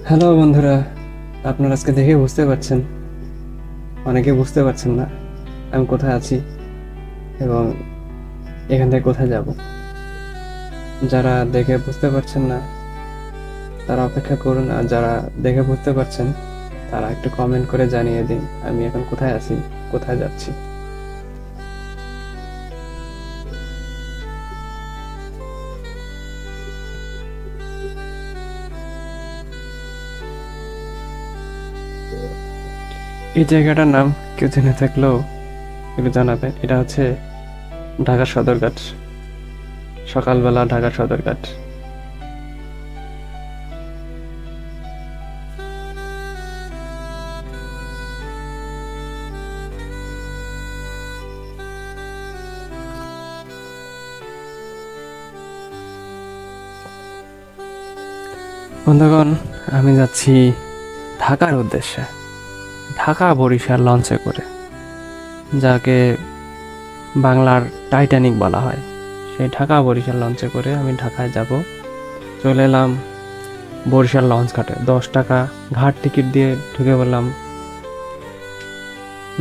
Hello বন্ধুরা, আপনারা আজকে দেখে বুঝতে পারছেন, অনেকে বুঝতে পারছেন না আমি কোথায় আছি এবং এখান থেকে কোথায় যাব। যারা দেখে বুঝতে পারছেন না তারা অপেক্ষা করুন, আর যারা দেখে বুঝতে পারছেন তারা একটু কমেন্ট করে জানিয়ে দিন আমি এখন কোথায় আছি, কোথায় যাচ্ছি। এই জায়গাটার নাম কেউ জেনে থাকলেও একটু জানাবেন। এটা হচ্ছে ঢাকা সদরঘাট, সকালবেলা ঢাকা সদরঘাট। বন্ধুগণ, আমি যাচ্ছি ঢাকার উদ্দেশ্যে, ঢাকা বরিশাল লঞ্চে করে, যাকে বাংলার টাইটানিক বলা হয়। সেই ঢাকা বরিশাল লঞ্চে করে আমি ঢাকায় যাব। চলে এলাম বরিশাল লঞ্চ ঘাটে। 10 টাকা ঘাট টিকিট দিয়ে ঢুকে পড়লাম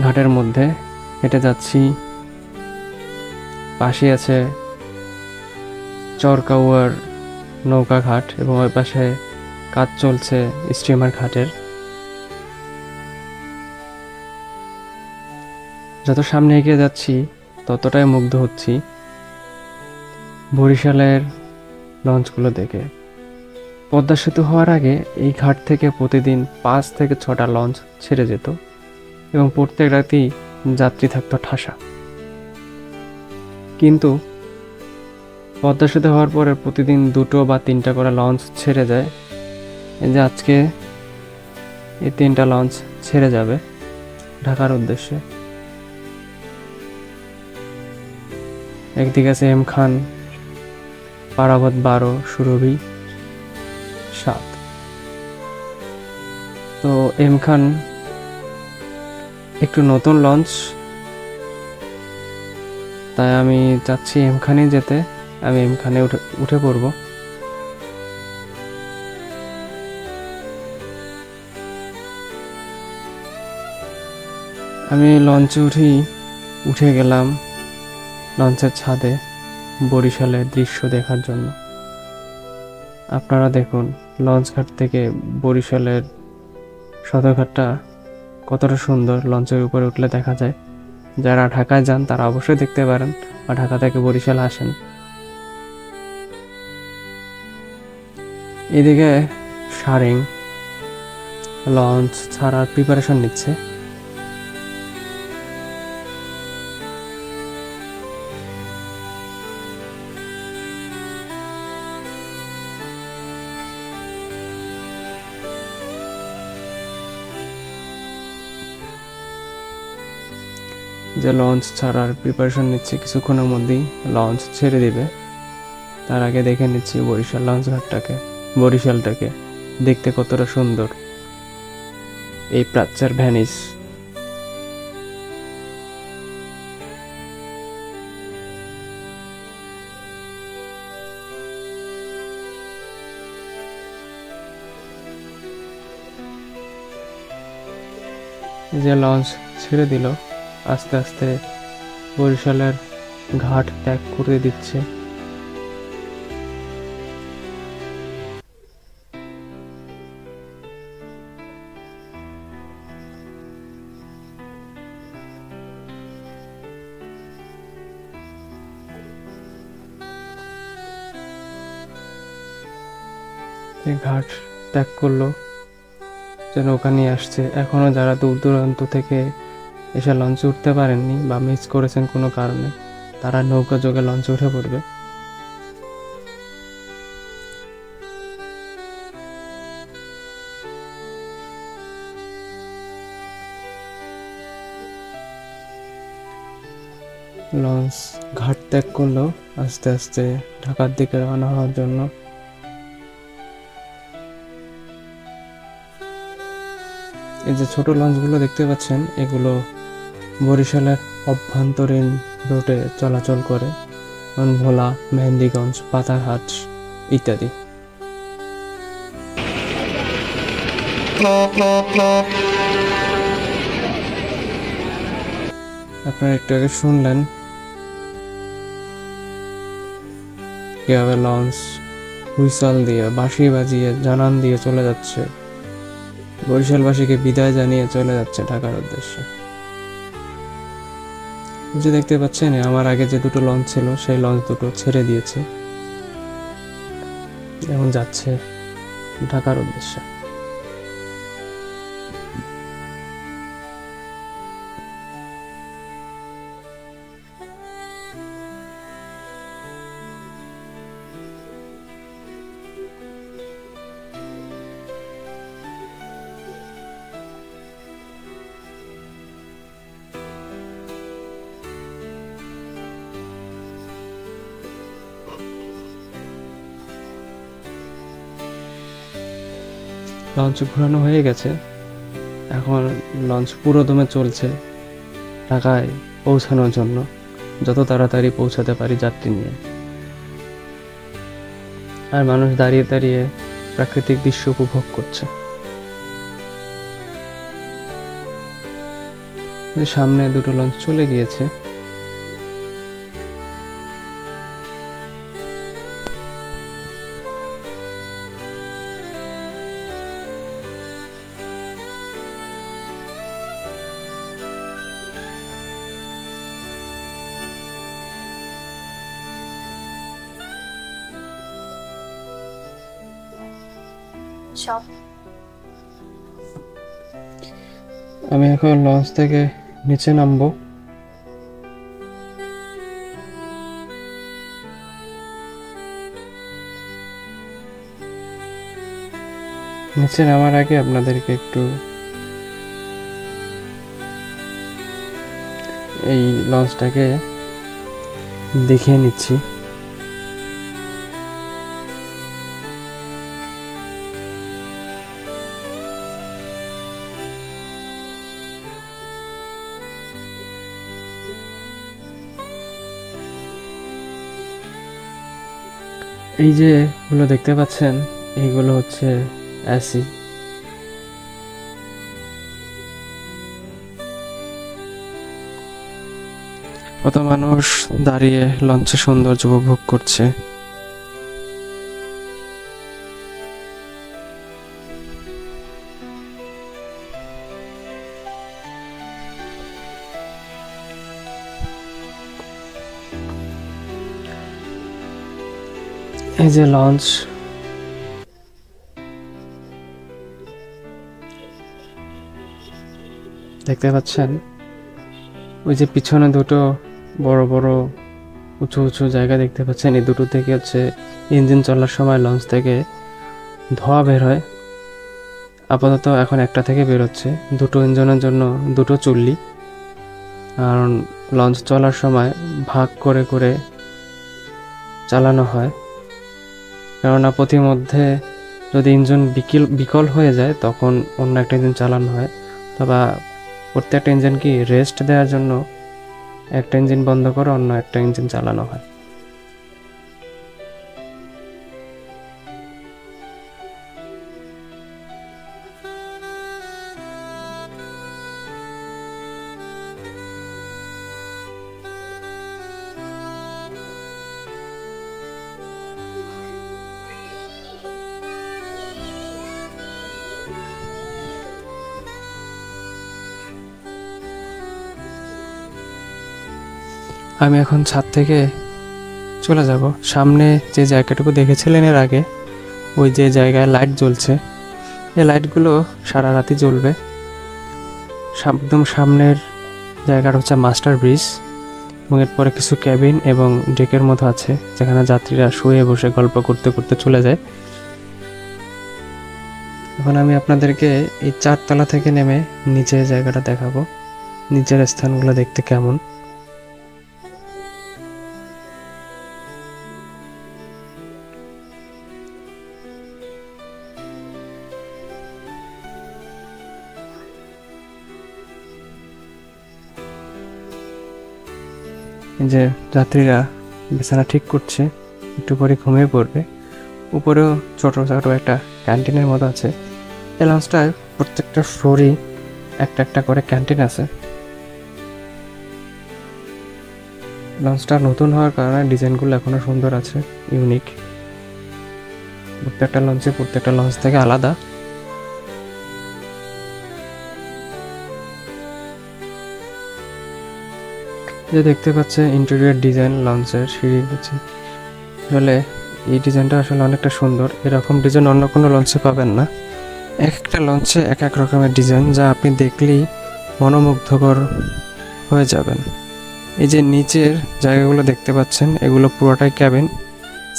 ঘাটের মধ্যে। হেঁটে যাচ্ছি, পাশে আছে চরকাউয়ার নৌকা ঘাট এবং ওই পাশে কাজ চলছে স্টিমার ঘাটের। যত সামনে এগিয়ে যাচ্ছি ততটাই মুগ্ধ হচ্ছি বরিশালের লঞ্চগুলো দেখে। পদ্মা সেতু হওয়ার আগে এই ঘাট থেকে প্রতিদিন 5 থেকে 6টা লঞ্চ ছেড়ে যেত এবং প্রত্যেক রাতেই যাত্রী থাকতো ঠাসা। কিন্তু পদ্মা সেতু হওয়ার পরে প্রতিদিন 2টো বা 3টা করে লঞ্চ ছেড়ে যায়। এই যে আজকে এই 3টা লঞ্চ ছেড়ে যাবে ঢাকার উদ্দেশ্যে। একদিকে আছে এম খান, পারাবত 12, সুরভি 7। তো এম খান একটু নতুন লঞ্চ, তাই আমি চাচ্ছি এম খানে যেতে। আমি এম খানে উঠে পড়ব। আমি লঞ্চে উঠে গেলাম লঞ্চের ছাদে বরিশালের দৃশ্য দেখার জন্য। আপনারা দেখুন লঞ্চ ঘাট থেকে বরিশালের সদরঘাটটা কতটা সুন্দর লঞ্চের উপরে উঠলে দেখা যায়। যারা ঢাকায় যান তারা অবশ্যই দেখতে পারেন, বা ঢাকা থেকে বরিশাল আসেন। এদিকে সারেং লঞ্চ ছাড়ার প্রিপারেশন নিচ্ছে। যে লঞ্চ ছাড়ার প্রিপারেশন নিচ্ছে, কিছুক্ষণের মধ্যেই লঞ্চ ছেড়ে দিবে। তার আগে দেখে নিচ্ছি বরিশাল লঞ্চ ঘাটটাকে, বরিশালটাকে দেখতে কতটা সুন্দর। এই প্রাচ্যের ভ্যানিস। যে লঞ্চ ছেড়ে দিল, আস্তে আস্তে বরিশালের ঘাট ত্যাগ করে দিচ্ছে। ঘাট ত্যাগ করলো, যে নৌকা নিয়ে আসছে। এখনো যারা দূর দূরান্ত থেকে এসে লঞ্চে উঠতে পারেননি বা মিস করেছেন কোনো কারণে, তারা নৌকা যোগে লঞ্চে উঠে পড়বে। লঞ্চ ঘাট ত্যাগ করলো, আস্তে আস্তে ঢাকার দিকে রওনা হওয়ার জন্য। এই যে ছোট লঞ্চগুলো দেখতে পাচ্ছেন, এগুলো বরিশালের অভ্যন্তরীণ রুটে চলাচল করে, যেমন ভোলা, মেহেন্দিগঞ্জ, পাতারহাট ইত্যাদি। আপনারা একটু আগে শুনলেন কিভাবে লঞ্চ হুইসল দিয়ে, বাঁশি বাজিয়ে, জানান দিয়ে চলে যাচ্ছে, বরিশালবাসীকে বিদায় জানিয়ে চলে যাচ্ছে ঢাকার উদ্দেশ্যে। যে দেখতে পাচ্ছেন আমার আগে যে দুটো লঞ্চ ছিল সেই লঞ্চ দুটো ছেড়ে দিয়েছে, এখন যাচ্ছে ঢাকার উদ্দেশ্যে। লঞ্চ ঘোরানো হয়ে গেছে, এখন লঞ্চ পুরো দমে চলছে ঢাকায় পৌঁছানোর জন্য, যত তাড়াতাড়ি পৌঁছাতে পারি যাত্রী নিয়ে। আর মানুষ দাঁড়িয়ে দাঁড়িয়ে প্রাকৃতিক দৃশ্য উপভোগ করছে। সামনে দুটো লঞ্চ চলে গিয়েছে। আমি এখন লঞ্চ থেকে নিচে নামবো। নিচে নামার আগে আপনাদেরকে একটু এই লঞ্চটাকে দেখিয়ে নিচ্ছি। এই যে গুলো দেখতে পাচ্ছেন এইগুলো হচ্ছে এসি। কত মানুষ দাঁড়িয়ে লঞ্চের সৌন্দর্য উপভোগ করছে। এই যে লঞ্চ, দেখতে পাচ্ছেন ওই যে পিছনে দুটো বড় বড় উঁচু উঁচু জায়গা দেখতে পাচ্ছেন, এই দুটো থেকে হচ্ছে ইঞ্জিন চলার সময় লঞ্চ থেকে ধোঁয়া বের হয়। আপাতত এখন একটা থেকে বের হচ্ছে, দুটো ইঞ্জিনের জন্য দুটো চুল্লি। আর লঞ্চ চলার সময় ভাগ করে করে চালানো হয়, কেননা প্রতিমধ্যে যদি ইঞ্জিন বিকল হয়ে যায় তখন অন্য একটা ইঞ্জিন চালানো হয়, তবে প্রত্যেকটা ইঞ্জিনকে রেস্ট দেওয়ার জন্য একটা ইঞ্জিন বন্ধ করে অন্য একটা ইঞ্জিন চালানো হয়। আমি এখন ছাদ থেকে চলে যাব। সামনে যে জায়গাটুকু দেখেছিলেন এর আগে, ওই যে জায়গায় লাইট জ্বলছে, এই লাইটগুলো সারা রাতি জ্বলবে। একদম সামনের জায়গাটা হচ্ছে মাস্টার ব্রিজ, এবং এরপরে কিছু ক্যাবিন এবং ডেকের মতো আছে যেখানে যাত্রীরা শুয়ে বসে গল্প করতে করতে চলে যায়। এখন আমি আপনাদেরকে এই 4 তলা থেকে নেমে নিচের জায়গাটা দেখাবো, নিচের স্থানগুলো দেখতে কেমন। যে যাত্রীরা বিছানা ঠিক করছে, একটু পরে ঘুমিয়ে পড়বে। উপরেও ছোট ছোট একটা ক্যান্টিনের মতো আছে। এই লঞ্চটায় প্রত্যেকটা ফ্লোরই একটা একটা করে ক্যান্টিন আছে। লঞ্চটা নতুন হওয়ার কারণে ডিজাইনগুলো এখনো সুন্দর আছে, ইউনিক। প্রত্যেকটা লঞ্চ থেকে আলাদা। যে দেখতে পাচ্ছে ইন্টেরিয়র ডিজাইন লঞ্চের সিঁড়ি হচ্ছে, আসলে এই ডিজাইনটা আসলে অনেকটা সুন্দর। এরকম ডিজাইন অন্য কোনো লঞ্চে পাবেন না। এক একটা লঞ্চে এক এক রকমের ডিজাইন, যা আপনি দেখলেই মনোমুগ্ধকর হয়ে যাবেন। এই যে নিচের জায়গাগুলো দেখতে পাচ্ছেন, এগুলো পুরোটাই cabin.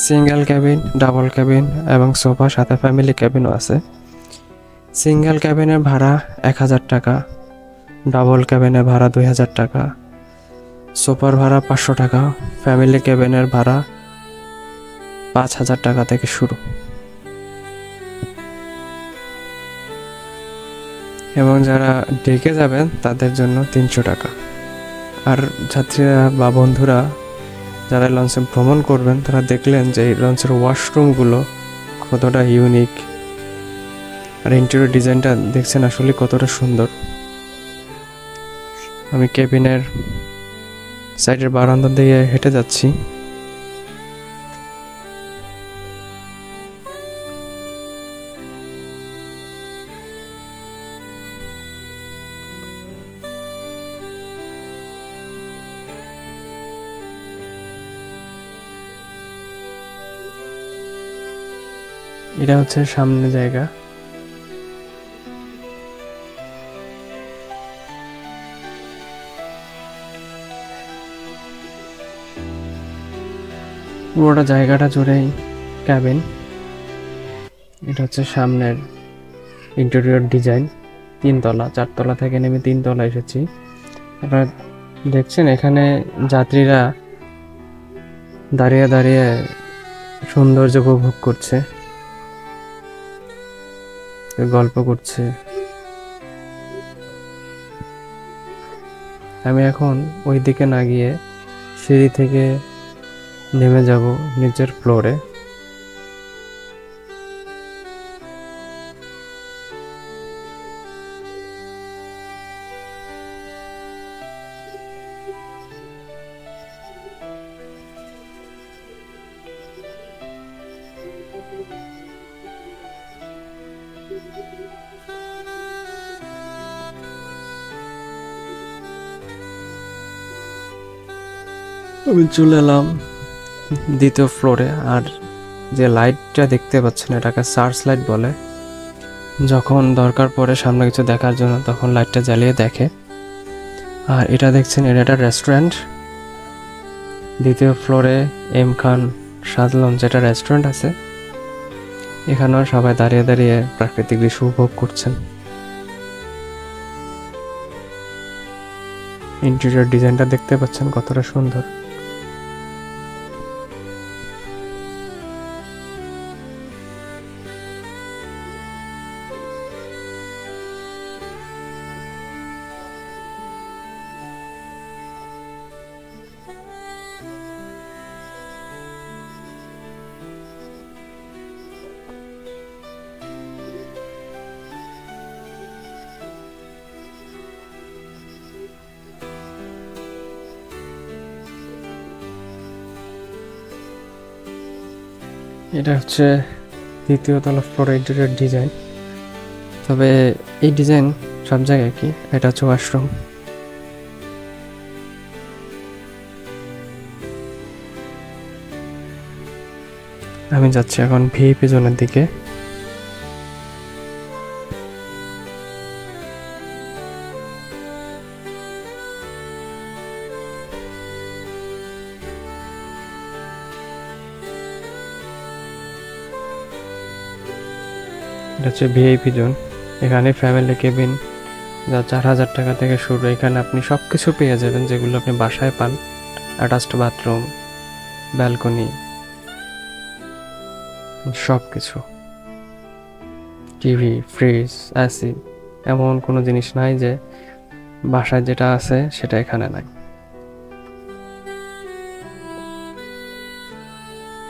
Single cabin, double cabin এবং সোফা, সাথে ফ্যামিলি ক্যাবিনও আছে। সিঙ্গেল ক্যাবিনের ভাড়া 1000 টাকা, ডাবল ক্যাবিনের ভাড়া 2000 টাকা, সোফার ভাড়া 500 টাকা, ফ্যামিলি ক্যাবিনের ভাড়া 5000 টাকা থেকে শুরু। এবং যারা ডেকে যাবেন তাদের জন্য 300 টাকা। আর যাত্রীরা বা বন্ধুরা যারা লঞ্চে ভ্রমণ করবেন, তারা দেখলেন যে এই লঞ্চের ওয়াশরুমগুলো কতটা ইউনিক, আর ইন্টেরিয়র ডিজাইনটা দেখছেন আসলে কতটা সুন্দর। আমি কেবিনের সাইডের বারান্দা দিয়ে হেঁটে যাচ্ছি। এটা হচ্ছে সামনে জায়গা। পুরোটা জায়গাটা জুড়েই ক্যাবিন। এটা হচ্ছে সামনের ইন্টেরিয়র ডিজাইন। 3 তলা, 4 তলা থেকে নেমে 3 তলা এসেছি। আপনারা দেখছেন এখানে যাত্রীরা দাঁড়িয়ে দাঁড়িয়ে সৌন্দর্য উপভোগ করছে, গল্প করছে। আমি এখন ওই দিকে না গিয়ে সিঁড়ি থেকে নেমে যাব নিচের ফ্লোরে। আমি চলে এলাম দ্বিতীয় ফ্লোরে। আর যে লাইটটা দেখতে পাচ্ছেন, এটাকে সার্চ লাইট বলে। যখন দরকার পড়ে সামনে কিছু দেখার জন্য, তখন লাইটটা জ্বালিয়ে দেখে। আর এটা দেখছেন, এটা একটা রেস্টুরেন্ট। দ্বিতীয় ফ্লোরে এম খান স্বাদ লঞ্চ, যেটা রেস্টুরেন্ট আছে, এখানেও সবাই দাঁড়িয়ে দাঁড়িয়ে প্রাকৃতিক দৃশ্য উপভোগ করছেন। ইন্টেরিয়র ডিজাইনটা দেখতে পাচ্ছেন কতটা সুন্দর। এটা হচ্ছে দ্বিতীয় তলা ফ্লোর ইন্টেরিয়র ডিজাইন। তবে এই ডিজাইন সব জায়গায় কি, এটা হচ্ছে ওয়াশরুম। আমি যাচ্ছি এখন ভিআইপি জোনের দিকে। এটা হচ্ছে ভিআইপি জোন। এখানে ফ্যামিলি কেবিন যা 4000 টাকা থেকে শুরু। এখানে আপনি সব কিছু পেয়ে যাবেন যেগুলো আপনি বাসায় পান। অ্যাটাচড বাথরুম, ব্যালকনি, সব কিছু। টিভি, ফ্রিজ, এসি, এমন কোনো জিনিস নাই যে বাসায় যেটা আছে সেটা এখানে নাই।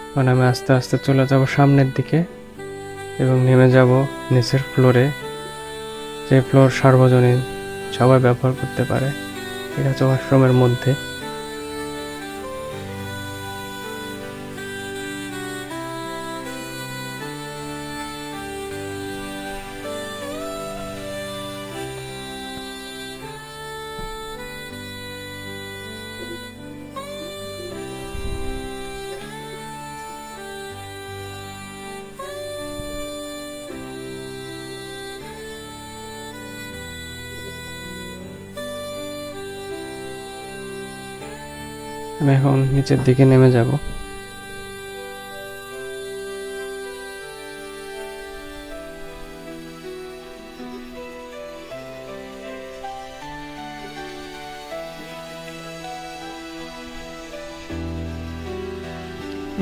এখন আমি আস্তে আস্তে চলে যাব সামনের দিকে এবং নেমে যাব নিচের ফ্লোরে। যে ফ্লোর সার্বজনীন, সবাই ব্যবহার করতে পারে। এটা হচ্ছে ওয়াশরুমের মধ্যে। আমি এখন নিচের দিকে নেমে যাব।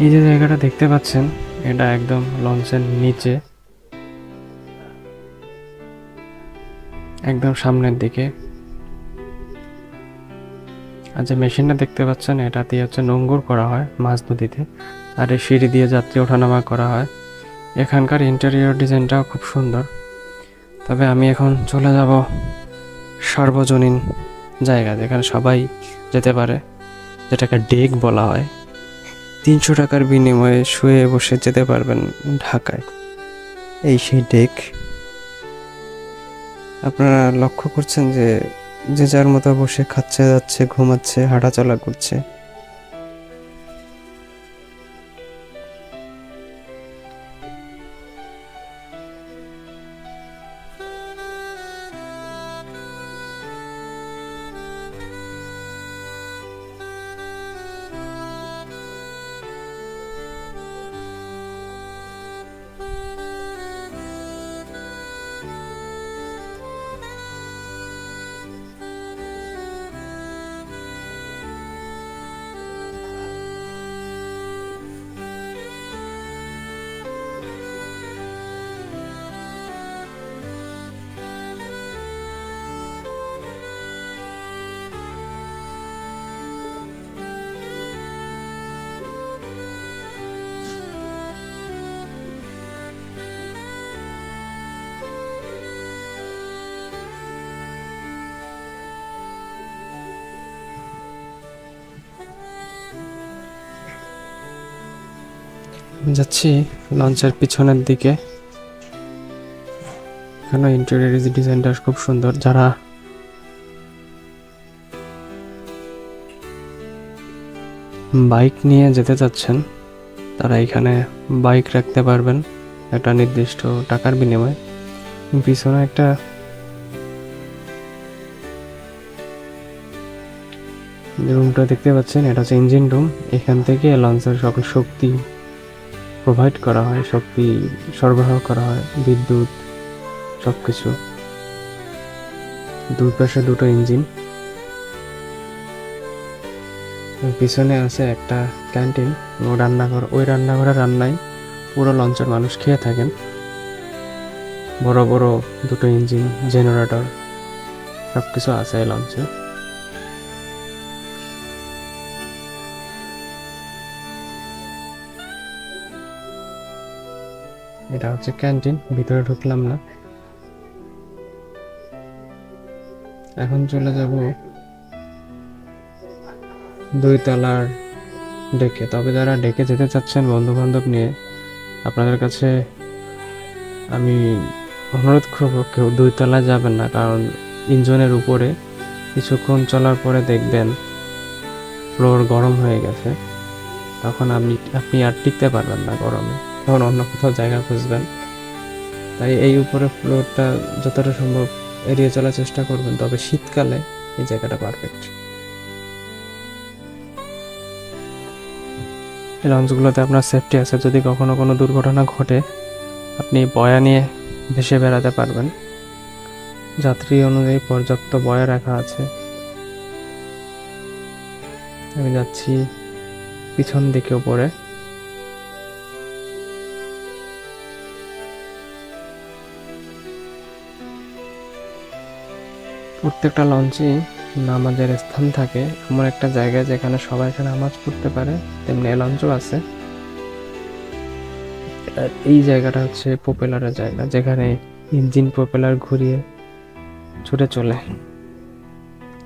এই যে জায়গাটা দেখতে পাচ্ছেন, এটা একদম লঞ্চের নিচে, একদম সামনের দিকে। আর যে মেশিনটা দেখতে পাচ্ছেন, এটা দিয়ে হচ্ছে নোঙ্গর করা হয় মাছ নদীতে, আর এই সিঁড়ি দিয়ে যাত্রী ওঠানামা করা হয়। এখানকার ইন্টেরিয়র ডিজাইনটাও খুব সুন্দর। তবে আমি এখন চলে যাব সার্বজনীন জায়গা, যেখানে সবাই যেতে পারে, যেটাকে ডেক বলা হয়। 300 টাকার বিনিময়ে শুয়ে বসে যেতে পারবেন ঢাকায়। এই সেই ডেক। আপনারা লক্ষ্য করছেন যে যে যার মতো বসে খাচ্ছে, যাচ্ছে, ঘুমাচ্ছে, হাঁটাচলা করছে। যাচ্ছি লঞ্চের পিছনের দিকে। এখানে ইন্টেরিয়র ডিজাইনটা খুব সুন্দর। যারা বাইক নিয়ে যেতে চাচ্ছেন, তারা এখানে বাইক রাখতে পারবেন একটা নির্দিষ্ট টাকার বিনিময়ে। পিছনে একটা রুমটা দেখতে পাচ্ছেন, এটা হচ্ছে ইঞ্জিন রুম। এখান থেকে লঞ্চের সকল শক্তি প্রোভাইড করা হয়, শক্তি সরবরাহ করা হয়, বিদ্যুৎ সবকিছু। দুই পাশে দুটো ইঞ্জিন। পিছনে আছে একটা ক্যান্টিন ও রান্নাঘর। ওই রান্নাঘরে রান্নায় পুরো লঞ্চের মানুষ খেয়ে থাকেন। বড় বড় দুটো ইঞ্জিন, জেনারেটর সবকিছু আছে এই লঞ্চে। এটা হচ্ছে ক্যান্টিন, ভিতরে ঢুকলাম না। এখন চলে যাব 2 তলার ডেকে। তবে যারা ডেকে যেতে চাচ্ছেন বন্ধু বান্ধব নিয়ে, আপনাদের কাছে আমি অনুরোধ করবো কেউ 2 তলায় যাবেন না, কারণ ইঞ্জিনের উপরে কিছুক্ষণ চলার পরে দেখবেন ফ্লোর গরম হয়ে গেছে। তখন আপনি আর টিকতে পারবেন না গরমে, তখন অন্য কোথাও জায়গা খুঁজবেন। তাই এই উপরে ফ্লোরটা যতটা সম্ভব এড়িয়ে চলার চেষ্টা করবেন। তবে শীতকালে এই জায়গাটা পারফেক্ট। এই লঞ্চগুলোতে আপনার সেফটি আছে। যদি কখনো কোনো দুর্ঘটনা ঘটে, আপনি বয়া নিয়ে ভেসে বেড়াতে পারবেন। যাত্রী অনুযায়ী পর্যাপ্ত বয়া রাখা আছে। আমি যাচ্ছি পিছন দিকে উপরে। প্রত্যেকটা লঞ্চে নামাজের স্থান থাকে, এমন একটা জায়গায় যেখানে সবাই নামাজ পড়তে পারে, তেমনি লঞ্চও আছে। এই জায়গাটা হচ্ছে প্রপেলারের জায়গা, যেখানে ইঞ্জিন প্রপেলার ঘুরিয়ে ছুটে চলে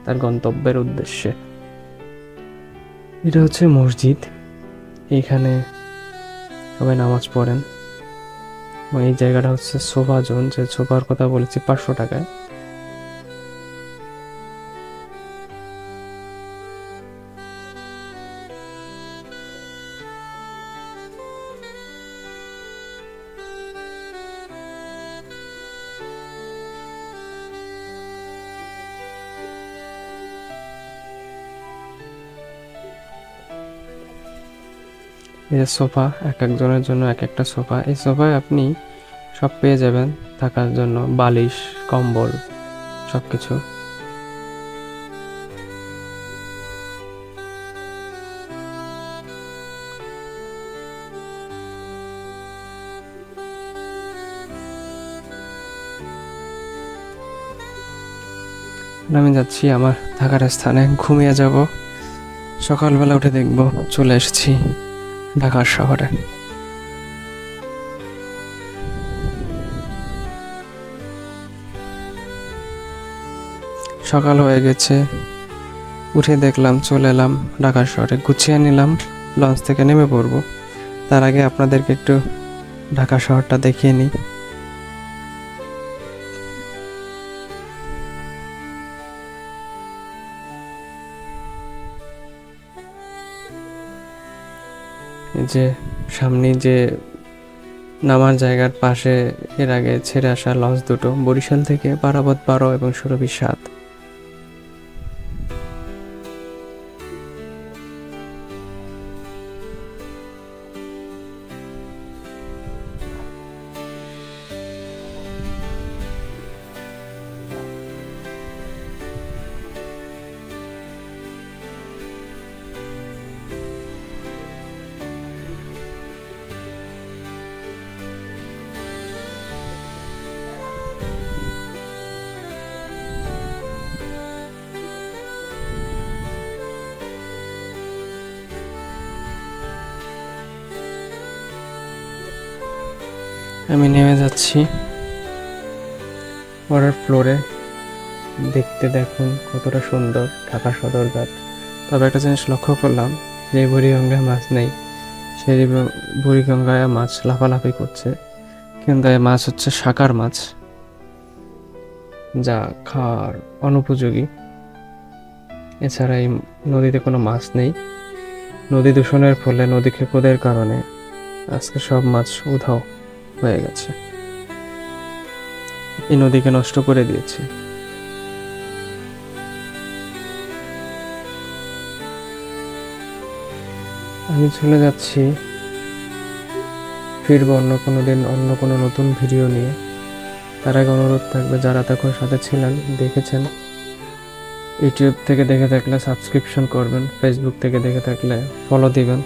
তার গন্তব্যের উদ্দেশ্যে। এটা হচ্ছে মসজিদ, এইখানে সবাই নামাজ পড়েন। এই জায়গাটা হচ্ছে সোফা জোন, যে সোফার কথা বলেছি 500 টাকায়। এই যে সোফা, এক একজনের জন্য এক একটা সোফা। এই সোফায় আপনি সব পেয়ে যাবেন থাকার জন্য, বালিশ, কম্বল, সবকিছু। আমি যাচ্ছি আমার থাকার স্থানে, ঘুমিয়ে যাব। সকালবেলা উঠে দেখব চলে এসেছি ঢাকার শহরে। সকাল হয়ে গেছে, উঠে দেখলাম চলে এলাম ঢাকার শহরে। গুছিয়ে নিলাম, লঞ্চ থেকে নেমে পড়ব। তার আগে আপনাদেরকে একটু ঢাকা শহরটা দেখিয়ে নিই। যে সামনে যে নামার জায়গার পাশে এর আগে ছেড়ে আসা লঞ্চ দুটো, বরিশাল থেকে পারাবত 12 এবং সুরভি 7। আমি নেমে যাচ্ছি পরের ফ্লোরে। দেখতে দেখুন কতটা সুন্দর ঢাকা সদরঘাট। তবে একটা জিনিস লক্ষ্য করলাম, যে বুড়িগঙ্গায় মাছ নেই, সেই বুড়িগঙ্গায় মাছ লাফালাফি করছে, কিন্তু এই মাছ হচ্ছে শাকার মাছ, যা খাওয়ার অনুপযোগী। এছাড়া এই নদীতে কোনো মাছ নেই। নদী দূষণের ফলে, নদী ক্ষেপদের কারণে আজকে সব মাছ উধাও হয়ে গেছে। এই নদীকে নষ্ট করে দিয়েছে। আমি চলে যাচ্ছি, ফিরবো অন্য কোনো দিন অন্য কোনো নতুন ভিডিও নিয়ে। তার আগে অনুরোধ থাকবে, যারা তখন সাথে ছিলেন, দেখেছেন, ইউটিউব থেকে দেখে থাকলে সাবস্ক্রিপশন করবেন, ফেসবুক থেকে দেখে থাকলে ফলো দিবেন,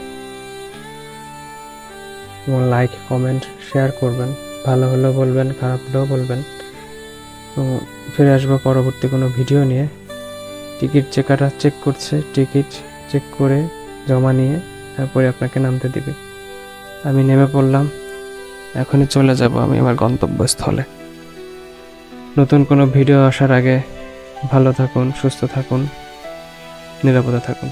এবং লাইক, কমেন্ট, শেয়ার করবেন। ভালো হলেও বলবেন, খারাপ হলেও বলবেন। এবং ফিরে আসবো পরবর্তী কোনো ভিডিও নিয়ে। টিকিট চেকাররা চেক করছে, টিকিট চেক করে জমা নিয়ে তারপরে আপনাকে নামতে দিবে। আমি নেমে পড়লাম, এখনই চলে যাব আমি আমার গন্তব্যস্থলে। নতুন কোনো ভিডিও আসার আগে ভালো থাকুন, সুস্থ থাকুন, নিরাপদে থাকুন।